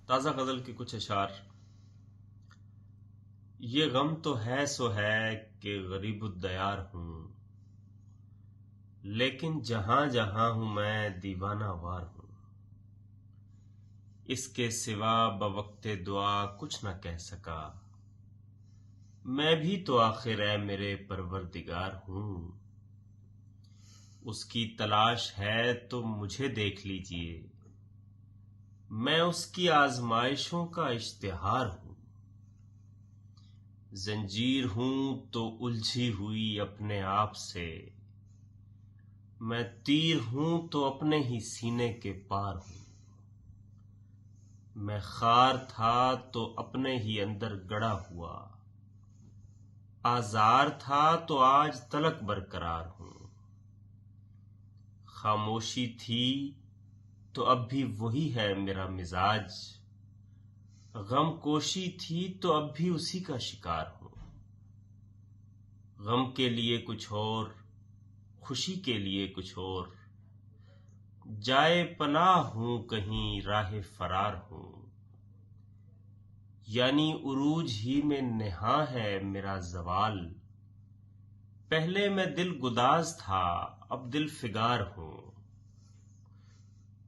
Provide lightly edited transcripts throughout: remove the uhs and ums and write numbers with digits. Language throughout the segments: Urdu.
تازہ غزل کے کچھ اشعار۔ یہ غم تو ہے سو ہے کہ غریب الدیار ہوں، لیکن جہاں جہاں ہوں میں دیوانہ وار ہوں۔ اس کے سوا بوقت دعا کچھ نہ کہہ سکا، میں بھی تو آخر اے میرے پروردگار ہوں۔ اس کی تلاش ہے تو مجھے دیکھ لیجئے، میں اس کی آزمائشوں کا اشتہار ہوں۔ زنجیر ہوں تو الجھی ہوئی اپنے آپ سے، میں تیر ہوں تو اپنے ہی سینے کے پار ہوں۔ میں خار تھا تو اپنے ہی اندر گڑا ہوا، آزار تھا تو آج تلک برقرار ہوں۔ خاموشی تھی تو اب بھی وہی ہے میرا مزاج، غم کوشی تھی تو اب بھی اسی کا شکار ہوں۔ غم کے لیے کچھ اور، خوشی کے لیے کچھ اور، جائے پناہ ہوں کہیں راہ فرار ہوں۔ یعنی عروج ہی میں نہاں ہے میرا زوال، پہلے میں دل گداز تھا اب دل فگار ہوں۔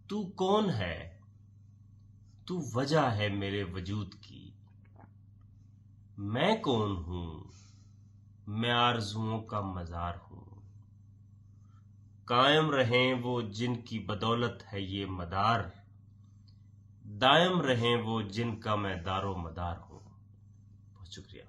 تو کون ہے؟ تو وجہ ہے میرے وجود کی، میں کون ہوں؟ میں آرزوؤں کا مزار ہوں۔ قائم رہیں وہ جن کی بدولت ہے یہ مدار، دائم رہیں وہ جن کا میں دار و مدار ہوں۔ بہت شکریہ۔